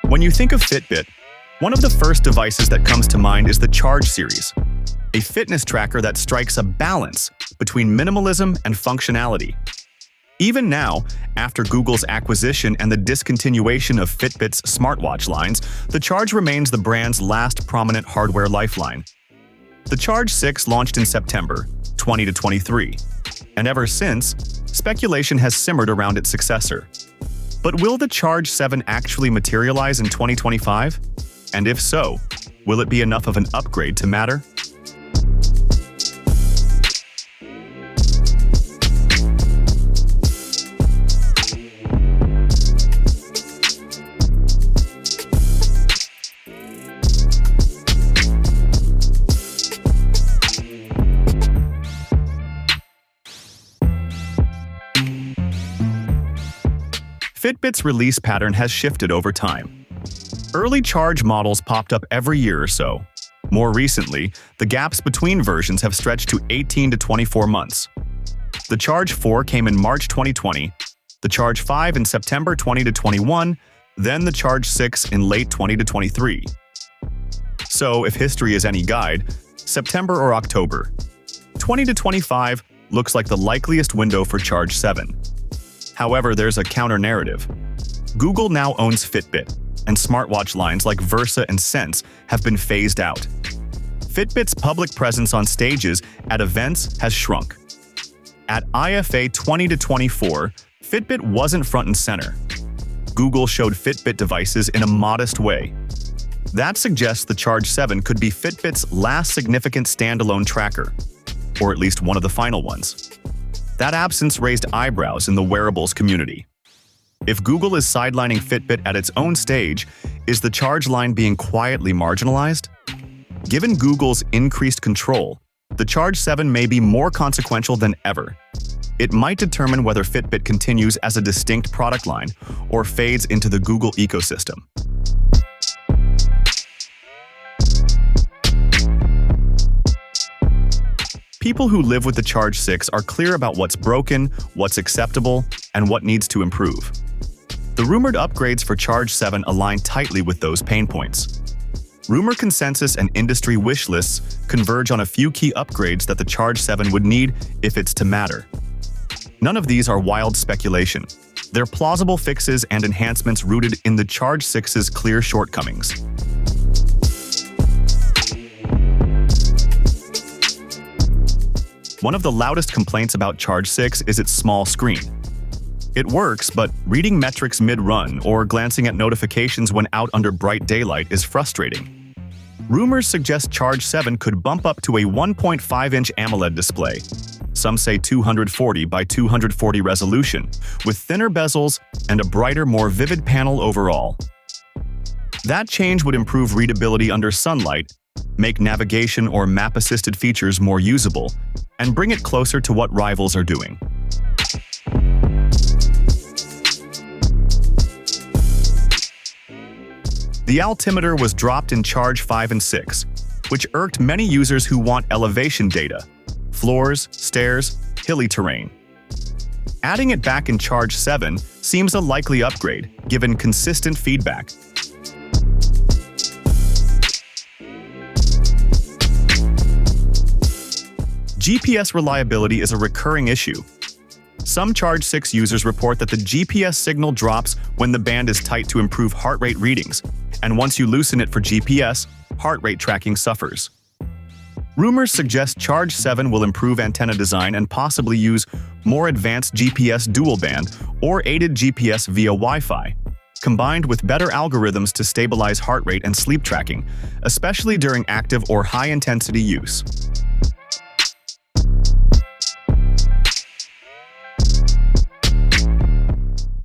When you think of Fitbit, one of the first devices that comes to mind is the Charge series, a fitness tracker that strikes a balance between minimalism and functionality. Even now, after Google's acquisition and the discontinuation of Fitbit's smartwatch lines, the Charge remains the brand's last prominent hardware lifeline. The Charge 6 launched in September 2023, and ever since, speculation has simmered around its successor. But will the Charge 7 actually materialize in 2025? And if so, will it be enough of an upgrade to matter? Fitbit's release pattern has shifted over time. Early Charge models popped up every year or so. More recently, the gaps between versions have stretched to 18 to 24 months. The Charge 4 came in March 2020, the Charge 5 in September 20 to 21, then the Charge 6 in late 20 to 23. So, if history is any guide, September or October 20 to 25 looks like the likeliest window for Charge 7. However, there's a counter-narrative. Google now owns Fitbit, and smartwatch lines like Versa and Sense have been phased out. Fitbit's public presence on stages at events has shrunk. At IFA 20 to 24, Fitbit wasn't front and center. Google showed Fitbit devices in a modest way. That suggests the Charge 7 could be Fitbit's last significant standalone tracker, or at least one of the final ones. That absence raised eyebrows in the wearables community. If Google is sidelining Fitbit at its own stage, is the Charge line being quietly marginalized? Given Google's increased control, the Charge 7 may be more consequential than ever. It might determine whether Fitbit continues as a distinct product line or fades into the Google ecosystem. People who live with the Charge 6 are clear about what's broken, what's acceptable, and what needs to improve. The rumored upgrades for Charge 7 align tightly with those pain points. Rumor consensus and industry wish lists converge on a few key upgrades that the Charge 7 would need if it's to matter. None of these are wild speculation. They're plausible fixes and enhancements rooted in the Charge 6's clear shortcomings. One of the loudest complaints about Charge 6 is its small screen. It works, but reading metrics mid-run or glancing at notifications when out under bright daylight is frustrating. Rumors suggest Charge 7 could bump up to a 1.5-inch AMOLED display. Some say 240 by 240 resolution, with thinner bezels and a brighter, more vivid panel overall. That change would improve readability under sunlight, make navigation or map-assisted features more usable, and bring it closer to what rivals are doing. The altimeter was dropped in Charge 5 and 6, which irked many users who want elevation data, floors, stairs, hilly terrain. Adding it back in Charge 7 seems a likely upgrade, given consistent feedback. GPS reliability is a recurring issue. Some Charge 6 users report that the GPS signal drops when the band is tight to improve heart rate readings, and once you loosen it for GPS, heart rate tracking suffers. Rumors suggest Charge 7 will improve antenna design and possibly use more advanced GPS dual-band or aided GPS via Wi-Fi, combined with better algorithms to stabilize heart rate and sleep tracking, especially during active or high-intensity use.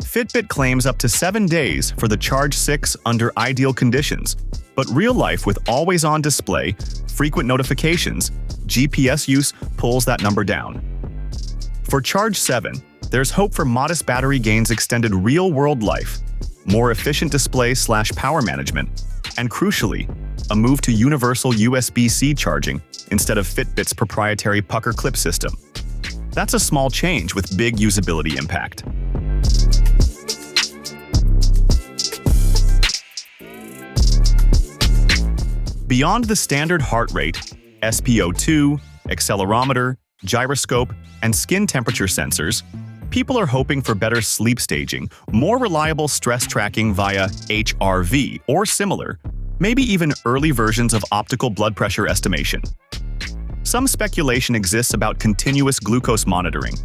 Fitbit claims up to 7 days for the Charge 6 under ideal conditions, but real life with always-on display, frequent notifications, GPS use pulls that number down. For Charge 7, there's hope for modest battery gains, extended real-world life, more efficient display/power management, and crucially, a move to universal USB-C charging instead of Fitbit's proprietary pucker clip system. That's a small change with big usability impact. Beyond the standard heart rate, SpO2, accelerometer, gyroscope, and skin temperature sensors, people are hoping for better sleep staging, more reliable stress tracking via HRV or similar, maybe even early versions of optical blood pressure estimation. Some speculation exists about continuous glucose monitoring,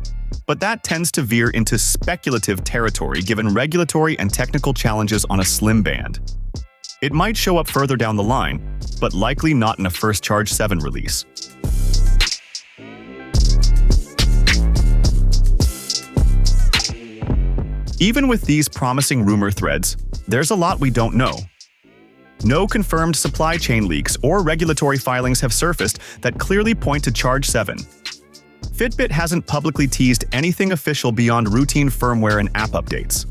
but that tends to veer into speculative territory given regulatory and technical challenges on a slim band. It might show up further down the line, but likely not in a first Charge 7 release. Even with these promising rumor threads, there's a lot we don't know. No confirmed supply chain leaks or regulatory filings have surfaced that clearly point to Charge 7. Fitbit hasn't publicly teased anything official beyond routine firmware and app updates.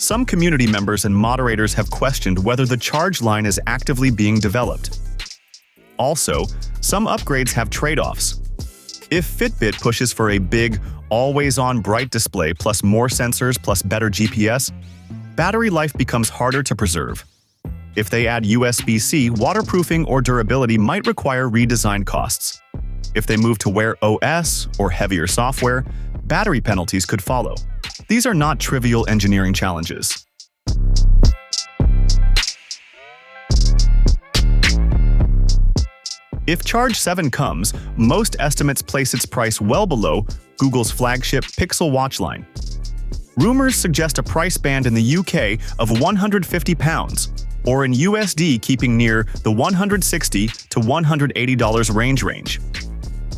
Some community members and moderators have questioned whether the Charge line is actively being developed. Also, some upgrades have trade-offs. If Fitbit pushes for a big, always-on bright display plus more sensors plus better GPS, battery life becomes harder to preserve. If they add USB-C, waterproofing or durability might require redesign costs. If they move to Wear OS or heavier software, battery penalties could follow. These are not trivial engineering challenges. If Charge 7 comes, most estimates place its price well below Google's flagship Pixel Watch line. Rumors suggest a price band in the UK of £150, or in USD keeping near the $160 to $180 range.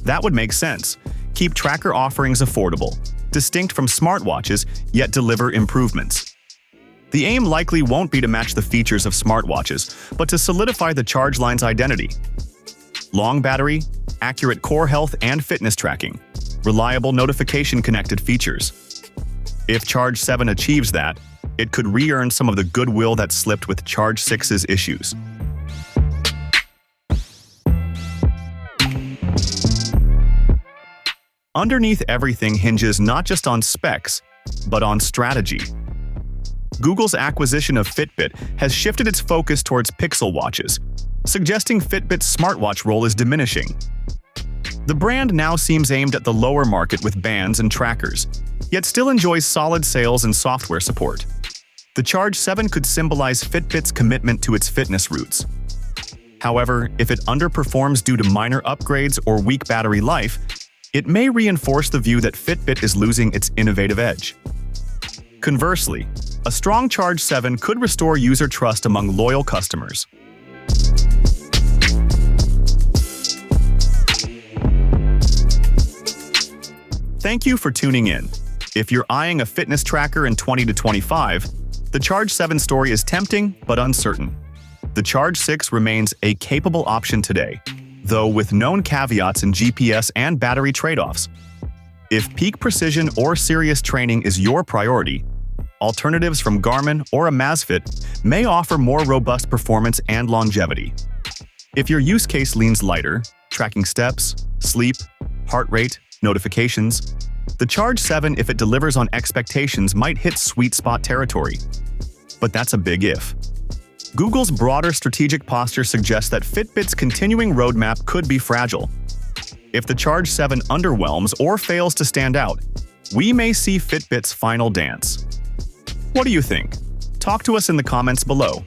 That would make sense. Keep tracker offerings affordable, distinct from smartwatches, yet deliver improvements. The aim likely won't be to match the features of smartwatches, but to solidify the Charge line's identity. Long battery, accurate core health and fitness tracking, reliable notification-connected features. If Charge 7 achieves that, it could re-earn some of the goodwill that slipped with Charge 6's issues. Underneath everything hinges not just on specs, but on strategy. Google's acquisition of Fitbit has shifted its focus towards Pixel watches, suggesting Fitbit's smartwatch role is diminishing. The brand now seems aimed at the lower market with bands and trackers, yet still enjoys solid sales and software support. The Charge 7 could symbolize Fitbit's commitment to its fitness roots. However, if it underperforms due to minor upgrades or weak battery life, it may reinforce the view that Fitbit is losing its innovative edge. Conversely, a strong Charge 7 could restore user trust among loyal customers. Thank you for tuning in. If you're eyeing a fitness tracker in 20 to 25, the Charge 7 story is tempting but uncertain. The Charge 6 remains a capable option today, though with known caveats in GPS and battery trade-offs. If peak precision or serious training is your priority, alternatives from Garmin or Amazfit may offer more robust performance and longevity. If your use case leans lighter, tracking steps, sleep, heart rate, notifications, the Charge 7, if it delivers on expectations, might hit sweet spot territory. But that's a big if. Google's broader strategic posture suggests that Fitbit's continuing roadmap could be fragile. If the Charge 7 underwhelms or fails to stand out, we may see Fitbit's final dance. What do you think? Talk to us in the comments below.